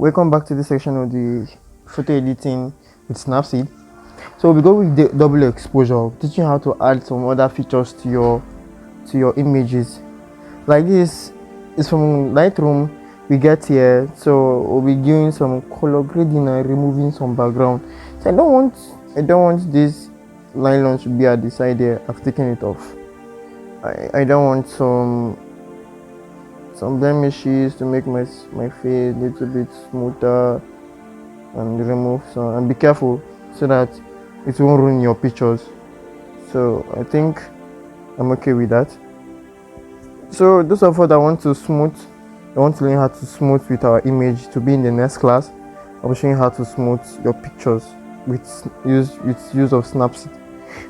Welcome back to this section of the photo editing with Snapseed. So we go with the double exposure, teaching how to add some other features to your images. Like this is from Lightroom. We get here, so we'll be doing some color grading and removing some background. So I don't want this nylon to be at the side here. I've taken it off. I don't want some blemishes to make my face a little bit smoother, and remove some, and be careful so that it won't ruin your pictures. So I think I'm okay with that. So those of us that want to learn how to smooth with our image, to be in the next class, I'll be showing you how to smooth your pictures with use of Snapseed.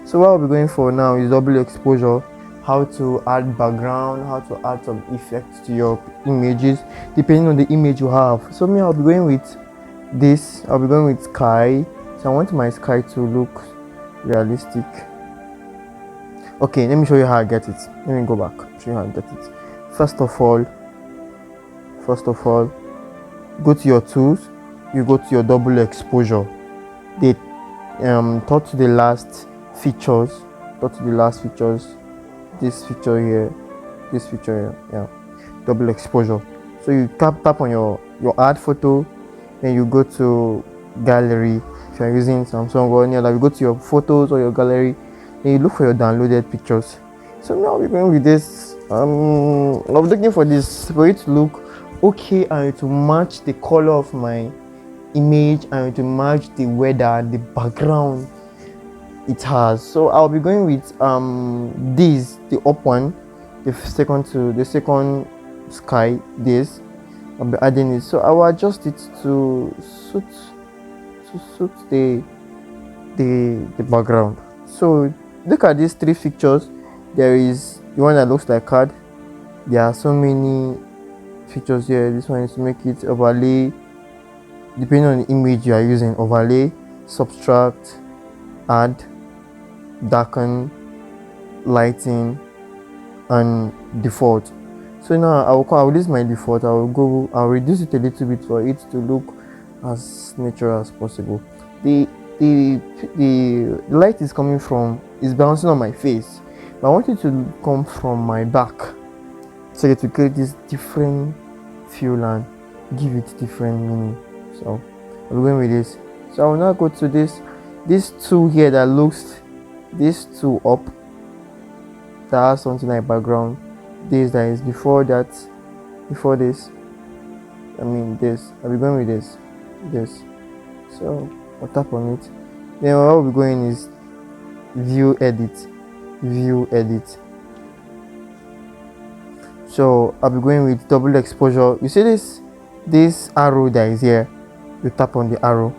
So what I'll be going for now is double exposure, how to add background, how to add some effects to your images depending on the image you have. So me, I'll be going with this. I'll be going with sky. So I want my sky to look realistic. Okay, let me show you how I get it. Let me go back, show you how I get it. First of all, go to your tools. You go to your double exposure. The third to the last features. This feature here, yeah, double exposure. So you tap on your add photo, then you go to gallery. If you're using Samsung or any other, you go to your photos or your gallery, then you look for your downloaded pictures. So now we're going with this. I'm looking for this for it to look okay and to match the color of my image and to match the weather, the background it has. So I'll be going with this, the up one, the second sky. This I'll be adding it, so I will adjust it to suit the background. So look at these three pictures. There is the one that looks like card. There are so many features here. This one is to make it overlay, depending on the image you are using. Overlay, subtract, add, darken, lighting, and default. So now I'll use my default. I'll reduce it a little bit for it to look as natural as possible. The light is bouncing on my face, but I want it to come from my back, so to create this different feel and give it different meaning. So I'll be going with this. So I will now go to this tool here that looks, this tool up, that has something like background. This that is before this. I'll be going with this. So I'll tap on it. Then what I'll be going is view edit. So I'll be going with double exposure. You see this arrow that is here. You tap on the arrow.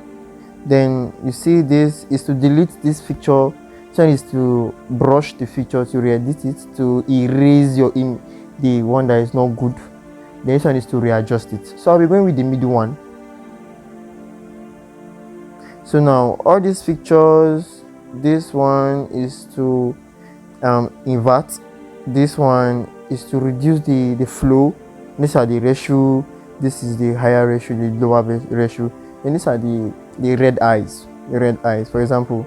Then you see this is to delete this picture. So is to brush the feature, to re-edit it, to erase the one that is not good. The next one is to readjust it. So I'll be going with the middle one. So now all these features, this one is to invert. This one is to reduce the flow. These are the ratio. This is the higher ratio, the lower ratio. And these are the red eyes. For example,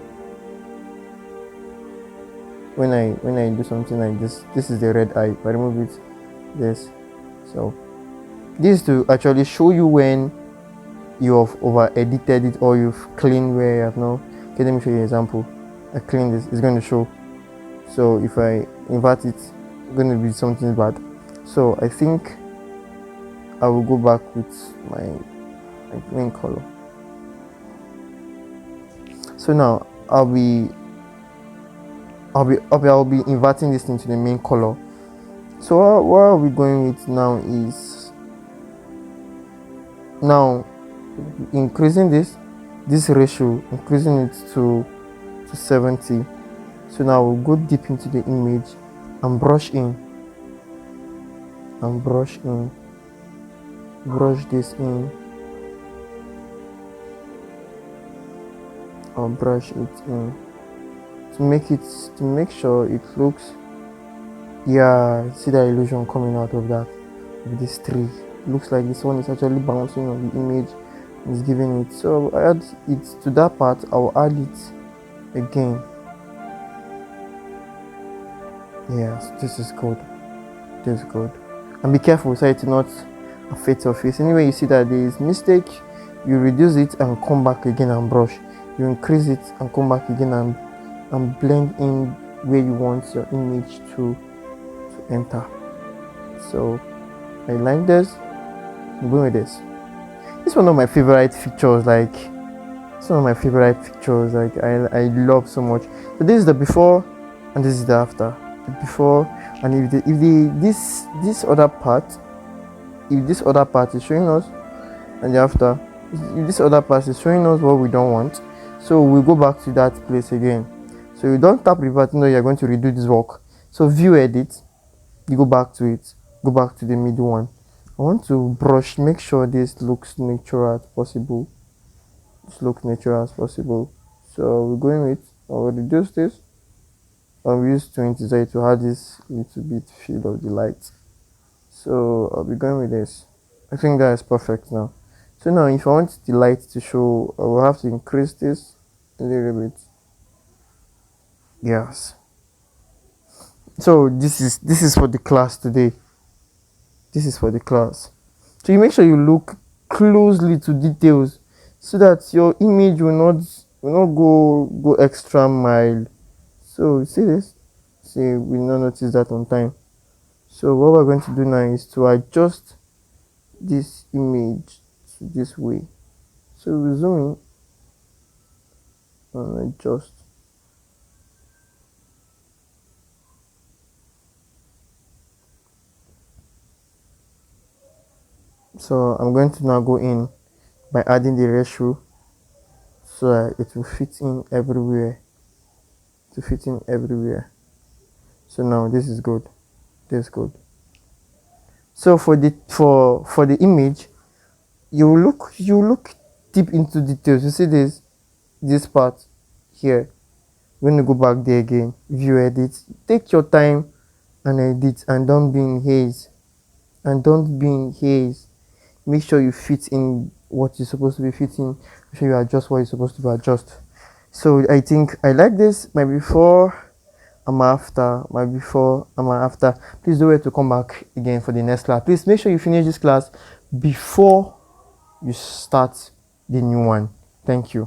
when I do something like this is the red eye. If I remove it, this. So this is to actually show you when you have over edited it or you've cleaned where you have no. Okay, let me show you an example. I clean this, it's going to show. So if I invert it, it's going to be something bad. So I think I will go back with my main color. So now I'll be inverting this into the main color. So what are we going with now is increasing this ratio, increasing it to 70. So now we'll go deep into the image and brush this in. I'll brush it in to make sure it looks, yeah, see the illusion coming out of that, of this tree. looks like this one is actually bouncing on the image and is giving it. So I add it to that part. I'll add it again. Yes, this is good. This is good. And be careful so it will not affect your face. Anyway, you see that there is mistake, you reduce it and come back again and brush. You increase it and come back again and blend in where you want your image to enter. So I like this. I'm going with this. This is one of my favorite features. Like, it's one of my favorite features. Like, I love so much. So this is the before and this is the after. The before, and if this other part is showing us, and the after, if this other part is showing us what we don't want, so we go back to that place again. So you don't tap revert, you're going to redo this work. So view edit, you go back to it, go back to the middle one. I want to brush, make sure this looks natural as possible. So we're going with, I'll reduce this. I'll use 20 so to add this little bit feel of the light. So I'll be going with this. I think that is perfect now. So now if I want the light to show, I will have to increase this a little bit. Yes. So this is for the class today. This is for the class. So you make sure you look closely to details so that your image will not go extra mile. So you see this? See, we not notice that on time. So what we're going to do now is to adjust this image to this way. So we zoom in and adjust. So I'm going to now go in by adding the ratio so that it will fit in everywhere. So now this is good. So for the image, you look deep into details. You see this part here. When you go back there again, view edit, take your time and edit, and don't be in haze. Make sure you fit in what you're supposed to be fitting. Make sure you adjust what you're supposed to adjust. So I think I like this. My before and my after. Please don't wait to come back again for the next class. Please make sure you finish this class before you start the new one. Thank you.